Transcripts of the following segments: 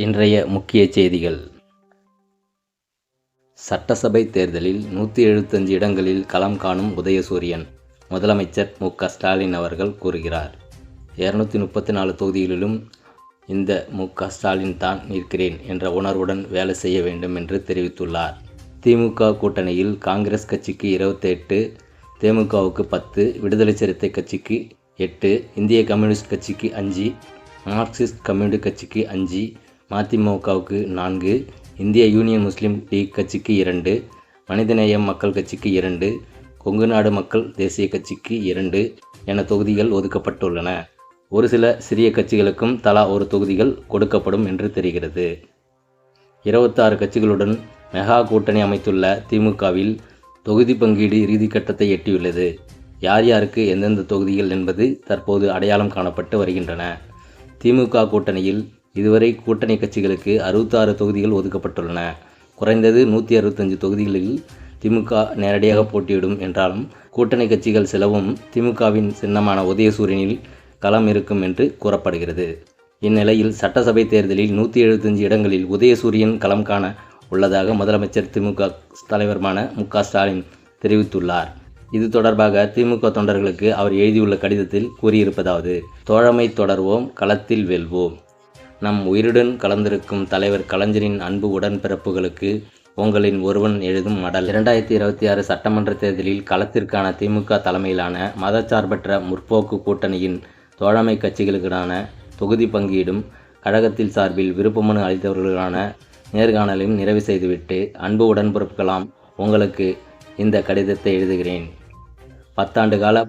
இன்றைய முக்கிய செய்திகள். சட்டசபை தேர்தலில் 175 இடங்களில் களம் காணும் உதயசூரியன். முதலமைச்சர் மு.க. ஸ்டாலின் அவர்கள் கூறுகிறார். 234 தொகுதிகளிலும் இந்த மு.க. ஸ்டாலின் தான் நிற்கிறேன் என்ற உணர்வுடன் வேலை செய்ய வேண்டும் என்று தெரிவித்துள்ளார். திமுக கூட்டணியில் காங்கிரஸ் கட்சிக்கு 28, தேமுகவுக்கு 10, விடுதலை சிறுத்தை கட்சிக்கு 8, இந்திய கம்யூனிஸ்ட் கட்சிக்கு 5, மார்க்சிஸ்ட் கம்யூனிஸ்ட் கட்சிக்கு 5, மதிமுகவுக்கு 4, இந்திய யூனியன் முஸ்லீம் லீக் கட்சிக்கு 2, மனிதநேயம் மக்கள் கட்சிக்கு 2, கொங்கு நாடு மக்கள் தேசிய கட்சிக்கு 2 என தொகுதிகள் ஒதுக்கப்பட்டுள்ளன. ஒரு சில சிறிய கட்சிகளுக்கும் தலா ஒரு தொகுதிகள் கொடுக்கப்படும் என்று தெரிகிறது. 26 கட்சிகளுடன் மெகா கூட்டணி அமைத்துள்ள திமுகவில் தொகுதி பங்கீடு இறுதிக்கட்டத்தை எட்டியுள்ளது. யார் யாருக்கு எந்தெந்த தொகுதிகள் என்பது தற்போது அடையாளம் காணப்பட்டு வருகின்றன. திமுக கூட்டணியில் இதுவரை கூட்டணி கட்சிகளுக்கு 66 தொகுதிகள் ஒதுக்கப்பட்டுள்ளன. குறைந்தது 165 தொகுதிகளில் திமுக நேரடியாக போட்டியிடும் என்றாலும் கூட்டணி கட்சிகள் சிலவும் திமுகவின் சின்னமான உதயசூரியனில் களம் இருக்கும் என்று கூறப்படுகிறது. இந்நிலையில் சட்டசபை தேர்தலில் 175 இடங்களில் உதயசூரியன் களம் காண உள்ளதாக முதலமைச்சர் திமுக தலைவருமான மு.க. ஸ்டாலின் தெரிவித்துள்ளார். இது தொடர்பாக திமுக தொண்டர்களுக்கு அவர் எழுதியுள்ள கடிதத்தில் கூறியிருப்பதாவது: தோழமை தொடர்வோம், களத்தில் வெல்வோம். நம் உயிருடன் கலந்திருக்கும் தலைவர் கலைஞரின் அன்பு உடன்பிறப்புகளுக்கு உங்களின் ஒருவன் எழுதும் மடல். 2026 சட்டமன்ற தேர்தலில் களத்திற்கான திமுக தலைமையிலான மதச்சார்பற்ற முற்போக்கு கூட்டணியின் தோழமை கட்சிகளுக்கான தொகுதி பங்கீடும் கழகத்தில் சார்பில் விருப்பமனு அளித்தவர்களுக்கான நேர்காணலையும் நிறைவு செய்துவிட்டு அன்பு உடன்பிறப்புகளாம் உங்களுக்கு இந்த கடிதத்தை எழுதுகிறேன். 10 ஆண்டு கால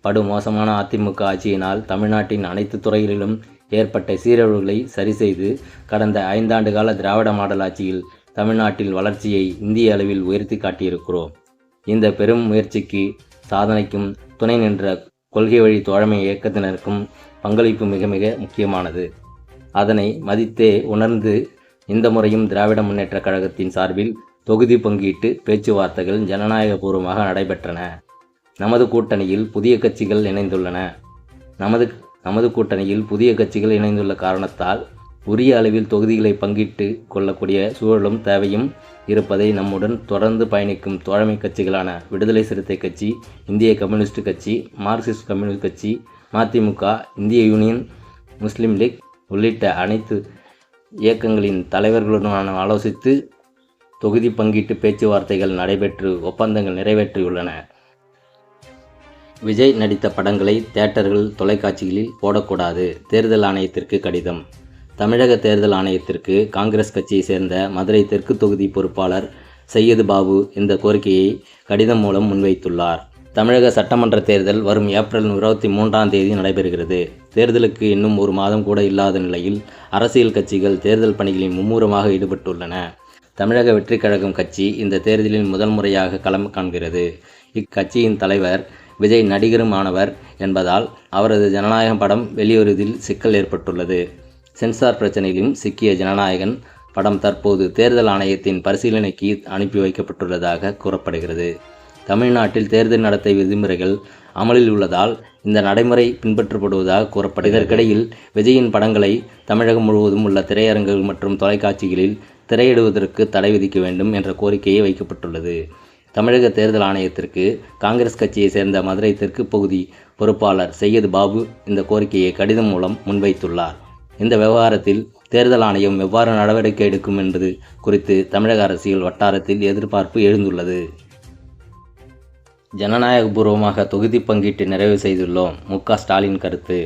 படுமோசமான அதிமுக ஆட்சியினால் தமிழ்நாட்டின் அனைத்து துறைகளிலும் ஏற்பட்ட சீரழிவுகளை சரிசெய்து கடந்த 5 ஆண்டு கால திராவிட மாடல் ஆட்சியில் தமிழ்நாட்டில் வளர்ச்சியை இந்திய அளவில் உயர்த்தி காட்டியிருக்கிறோம். இந்த பெரும் முயற்சிக்கு சாதனைக்கும் துணை நின்ற கொள்கை வழி தோழமை இயக்கத்தினருக்கும் பங்களிப்பு மிக மிக முக்கியமானது. அதனை மதித்தே உணர்ந்து இந்த முறையும் திராவிட முன்னேற்ற கழகத்தின் சார்பில் தொகுதி பங்கீட்டு பேச்சுவார்த்தைகள் ஜனநாயகபூர்வமாக நடைபெற்றன. நமது கூட்டணியில் புதிய கட்சிகள் இணைந்துள்ளன. நமது கூட்டணியில் புதிய கட்சிகள் இணைந்துள்ள காரணத்தால் உரிய அளவில் தொகுதிகளை பங்கிட்டு கொள்ளக்கூடிய சூழலும் தேவையும் இருப்பதை நம்முடன் தொடர்ந்து பயணிக்கும் தோழமை கட்சிகளான விடுதலை சிறுத்தை கட்சி, இந்திய கம்யூனிஸ்ட் கட்சி, மார்க்சிஸ்ட் கம்யூனிஸ்ட் கட்சி, மதிமுக, இந்திய யூனியன் முஸ்லீம் லீக் உள்ளிட்ட அனைத்து இயக்கங்களின் தலைவர்களுடன் ஆலோசித்து தொகுதி பங்கீட்டு பேச்சுவார்த்தைகள் நடைபெற்று ஒப்பந்தங்கள் நிறைவேற்றியுள்ளன. விஜய் நடித்த படங்களை தியேட்டர்கள், தொலைக்காட்சிகளில் போடக்கூடாது. தேர்தல் ஆணையத்திற்கு கடிதம். தமிழக தேர்தல் ஆணையத்திற்கு காங்கிரஸ் கட்சியை சேர்ந்த மதுரை தெற்கு தொகுதி பொறுப்பாளர் சையது பாபு இந்த கோரிக்கையை கடிதம் மூலம் முன்வைத்துள்ளார். தமிழக சட்டமன்ற தேர்தல் வரும் ஏப்ரல் 23ஆம் தேதி நடைபெறுகிறது. தேர்தலுக்கு இன்னும் ஒரு மாதம் கூட இல்லாத நிலையில் அரசியல் கட்சிகள் தேர்தல் பணிகளில் மும்முரமாக ஈடுபட்டுள்ளன. தமிழக வெற்றி கழகம் கட்சி இந்த தேர்தலில் முதல் முறையாக களம் காண்கிறது. இக்கட்சியின் தலைவர் விஜய் நடிகருமானவர் என்பதால் அவரது ஜனநாயகம் படம் வெளியேறுவதில் சிக்கல் ஏற்பட்டுள்ளது. சென்சார் பிரச்சனையிலும் சிக்கிய ஜனநாயகன் படம் தற்போது தேர்தல் ஆணையத்தின் பரிசீலனைக்கு அனுப்பி வைக்கப்பட்டுள்ளதாக கூறப்படுகிறது. தமிழ்நாட்டில் தேர்தல் நடத்தை விதிமுறைகள் அமலில் உள்ளதால் இந்த நடைமுறை பின்பற்றப்படுவதாக கூறப்படுகிறது. இதற்கிடையில் விஜயின் படங்களை தமிழகம் முழுவதும் உள்ள திரையரங்குகள் மற்றும் தொலைக்காட்சிகளில் திரையிடுவதற்கு தடை விதிக்க வேண்டும் என்ற கோரிக்கையை வைக்கப்பட்டுள்ளது. தமிழக தேர்தல் ஆணையத்திற்கு காங்கிரஸ் கட்சியை சேர்ந்த மதுரை தெற்கு பகுதி பொறுப்பாளர் சையது பாபு இந்த கோரிக்கையை கடிதம் மூலம் முன்வைத்துள்ளார். இந்த விவகாரத்தில் தேர்தல் ஆணையம் எவ்வாறு நடவடிக்கை எடுக்கும் என்பது குறித்து தமிழக அரசியல் வட்டாரத்தில் எதிர்பார்ப்பு எழுந்துள்ளது. ஜனநாயகபூர்வமாக தொகுதி பங்கீட்டு நிறைவு செய்துள்ளோம். மு.க. ஸ்டாலின் கருத்து.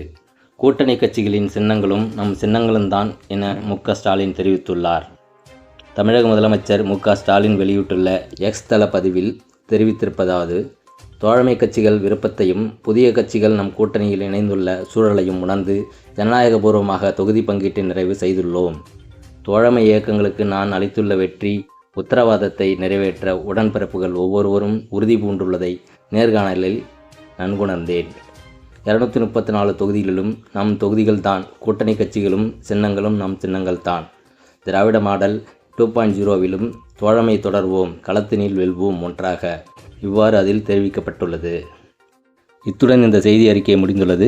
கூட்டணி கட்சிகளின் சின்னங்களும் நம் சின்னங்களும் தான் என மு.க. ஸ்டாலின் தெரிவித்துள்ளார். தமிழக முதலமைச்சர் மு.க. ஸ்டாலின் வெளியிட்டுள்ள எக்ஸ் தள பதிவில் தெரிவித்திருப்பதாவது: தோழமை கட்சிகள் விருப்பத்தையும் புதிய கட்சிகள் நம் கூட்டணியில் இணைந்துள்ள சூழலையும் உணர்ந்து ஜனநாயகபூர்வமாக தொகுதி பங்கீட்டு நிறைவு செய்துள்ளோம். தோழமை இயக்கங்களுக்கு நான் அளித்துள்ள வெற்றி உத்தரவாதத்தை நிறைவேற்ற உடன்பிறப்புகள் ஒவ்வொருவரும் உறுதி பூண்டுள்ளதை நேர்காணலில் நன்குணர்ந்தேன். 234 தொகுதிகளிலும் நம் தொகுதிகள் தான். கூட்டணி கட்சிகளும் சின்னங்களும் நம் சின்னங்கள் தான். திராவிட மாடல் 2.0விலும் தோழமை தொடர்வோம், களத்தினில் வெல்வோம் ஒன்றாக. இவ்வாறு அதில் தெரிவிக்கப்பட்டுள்ளது. இத்துடன் இந்த செய்தி அறிக்கை முடிந்துள்ளது.